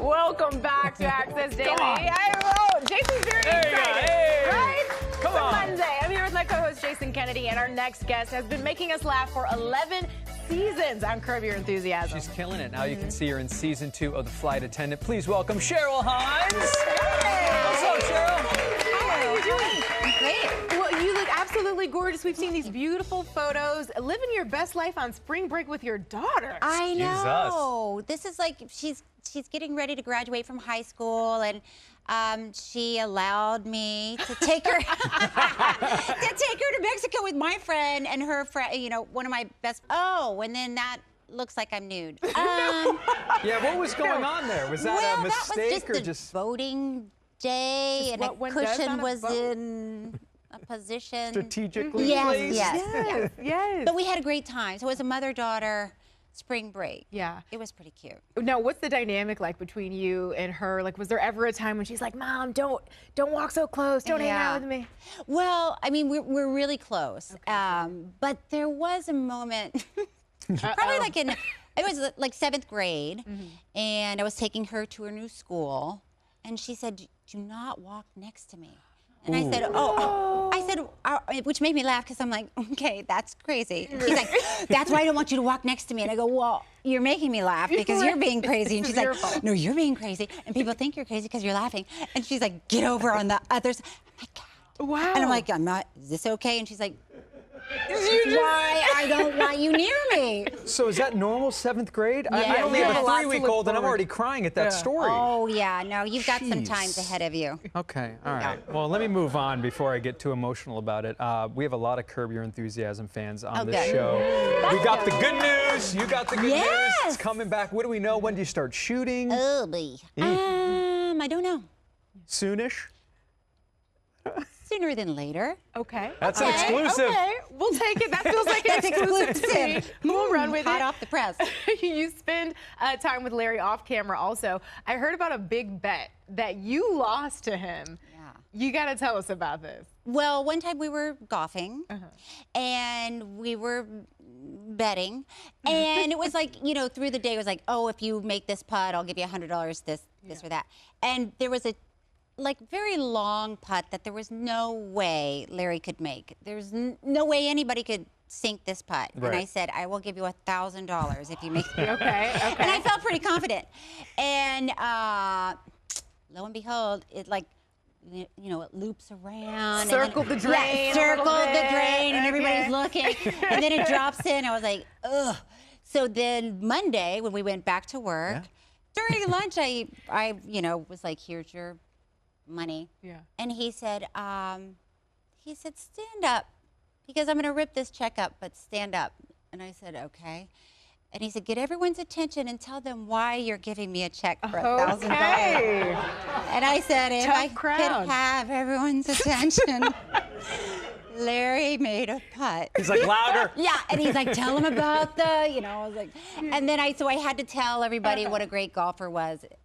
Welcome back to Access Daily. Jason's very excited, right? Come on. Monday. I'm here with my co-host Jason Kennedy, and our next guest has been making us laugh for 11 seasons on Curb Your Enthusiasm. She's killing it. Now you can see her in season 2 of The Flight Attendant. Please welcome Cheryl Hines. Hey. What's up, Cheryl? How are you doing? I'm great. Well, you look absolutely gorgeous. We've seen these beautiful photos. Living your best life on spring break with your daughter. I know. This is like she's getting ready to graduate from high school, and she allowed me to take her to Mexico with my friend and her friend. You know, one of my best. Oh, and then that looks like I'm nude. Yeah, what was going on there? Was that a mistake that was just voting day, and a cushion was in a position strategically placed? Yes. But we had a great time. So it was a mother-daughter spring break. Yeah. It was pretty cute. Now, what's the dynamic like between you and her? Like, was there ever a time when she's like, Mom, don't walk so close, don't hang out with me? Well, I mean, we're really close. Okay. But there was a moment, probably like it was like 7th grade, and I was taking her to her new school, and she said, do not walk next to me. And I said, which made me laugh because I'm like, okay, that's crazy. And she's like, that's why I don't want you to walk next to me. And I go, well, you're making me laugh because you're being crazy. And she's like, no, you're being crazy. And people think you're crazy because you're laughing. And she's like, get over on the other side. Oh my God. Wow. And I'm like, is this okay? And she's like, that's why I don't want you near me. So is that normal 7th grade? Yeah. I only have a Yeah. 3-week-old and I'm already crying at that story. Oh, yeah. No, you've got some times ahead of you. Okay, all right. Well, let me move on before I get too emotional about it. We have a lot of Curb Your Enthusiasm fans on this show. We got the good news. You got the good news. It's coming back. What do we know? When do you start shooting? Oh, boy. I don't know. Soonish? Sooner than later. Okay. That's an exclusive. Okay, we'll take it. That feels like an exclusive to me. We'll run with Hot it. off the press. You spend time with Larry off camera also. I heard about a big bet that you lost to him. Yeah. You got to tell us about this. Well, one time we were golfing, and we were betting, and it was like, you know, through the day it was like, oh, if you make this putt, I'll give you $100, this or that. And there was a very long putt that there was no way Larry could make. There's no way anybody could sink this putt. Right. And I said, I will give you $1,000 if you make it. Okay. And I felt pretty confident. And lo and behold, it it loops around. Circled the drain. Yeah, circled the bit. drain, and everybody's looking. And then it drops in. I was like, ugh. So then Monday, when we went back to work, during lunch, I was like, here's your money. Yeah. And he said, stand up, because I'm going to rip this check up, but stand up. And I said, okay. And he said, get everyone's attention and tell them why you're giving me a check for $1,000. Okay. And I said, if I could have everyone's attention. Larry made a putt. He's like, louder. Yeah, and he's like, tell him about I was like, and then I had to tell everybody what a great golfer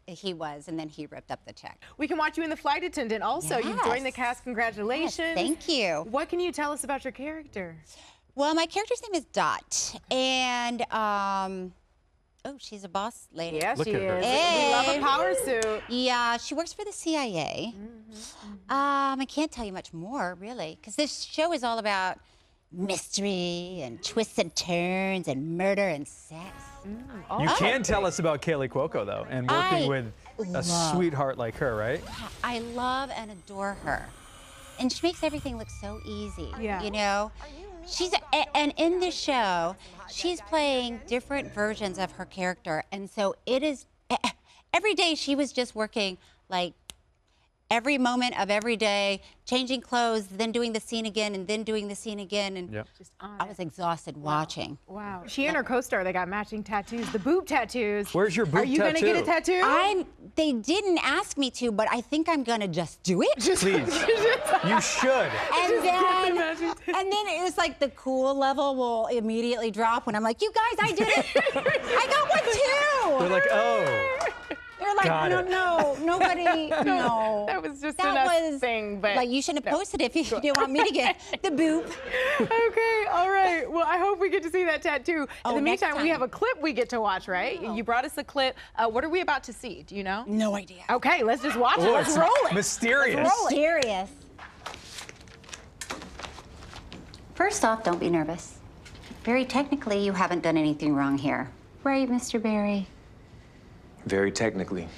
he was, and then he ripped up the check. We can watch you in The Flight Attendant also. Yes. You've joined the cast. Congratulations. Yes, thank you. What can you tell us about your character? Well, my character's name is Dot, and she's a boss lady. Yes, Look she at her. is. Hey. We love a power suit. Yeah, she works for the CIA. I can't tell you much more, really, because this show is all about mystery and twists and turns and murder and sex. You can tell us about Kaley Cuoco, though, and working with a sweetheart like her, right? I love and adore her. And she makes everything look so easy, Yeah. you know? And in this show, she's playing different versions of her character. And so it is, every day she was just working like every moment of every day, changing clothes, then doing the scene again, and then doing the scene again. And Just on I was exhausted watching. Wow. She and her co-star, they got matching tattoos, the boob tattoos. Where's your boob tattoo? Are you going to get a tattoo? They didn't ask me to, but I think I'm going to just do it. Please. You should. And then it was like the cool level will immediately drop when I'm like, you guys, I did it. I got one too. They're like, oh. They're like, no, nobody, no. That was just that a thing, but like you shouldn't have posted it if you didn't want me to get the boop. Okay, all right. Well, I hope we get to see that tattoo. In the meantime, we have a clip we get to watch, right? Oh. You brought us a clip. What are we about to see? Do you know? No idea. Okay, let's just watch it. Let's roll it. Mysterious. Let's roll it. Mysterious. First off, don't be nervous. Very technically, you haven't done anything wrong here. Right, Mr. Barry? Very technically.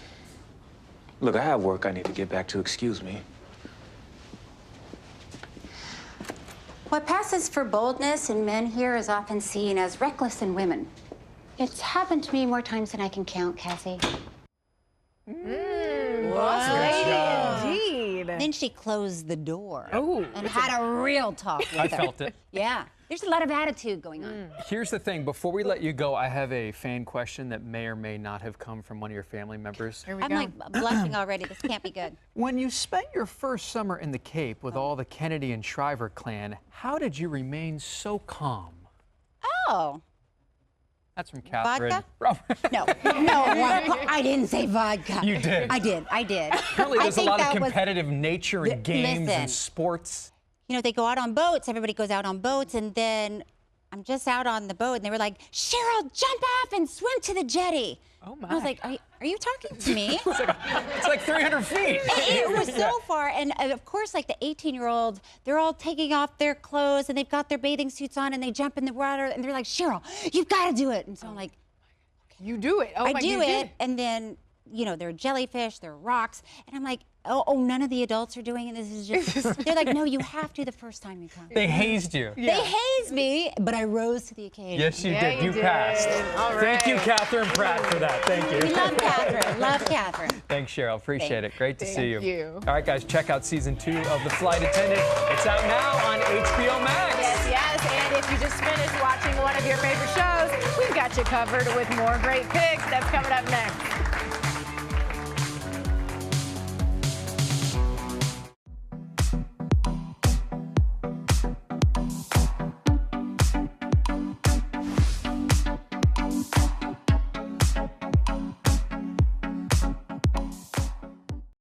Look, I have work I need to get back to, excuse me. What passes for boldness in men here is often seen as reckless in women. It's happened to me more times than I can count, Cassie. Boss lady, indeed. Then she closed the door and it's had a real talk with her. I felt it. Yeah. There's a lot of attitude going on. Here's the thing. Before we let you go, I have a fan question that may or may not have come from one of your family members. Here we I'm go. like blushing already. This can't be good. When you spent your first summer in the Cape with all the Kennedy and Shriver clan, how did you remain so calm? Oh. That's from Catherine. Vodka? No, I didn't say vodka. You did. I did. Apparently there's a lot of competitive nature in games and sports. You know, they go out on boats. Everybody goes out on boats, and then I'm just out on the boat, and they were like, Cheryl, jump off and swim to the jetty. Oh, my. I was like, are you talking to me? It's like 300 feet. It was so far. And of course, like the 18-year-olds, they're all taking off their clothes, and they've got their bathing suits on, and they jump in the water, and they're like, Cheryl, you've got to do it. And so I'm like, you do it. Oh, I do it. And then, you know, there are jellyfish, there are rocks. And I'm like, oh, none of the adults are doing it. This is just, they're like, no, you have to the first time you come. They hazed you. They hazed me, but I rose to the occasion. Yes, you did. You passed. All right. Thank you, Catherine Pratt, for that. Thank you. We love Catherine. Love Catherine. Thanks, Cheryl. Appreciate it. Great to see you. Thank you. All right, guys, check out season 2 of The Flight Attendant. It's out now on HBO Max. Yes. And if you just finished watching one of your favorite shows, we've got you covered with more great picks. That's coming up next.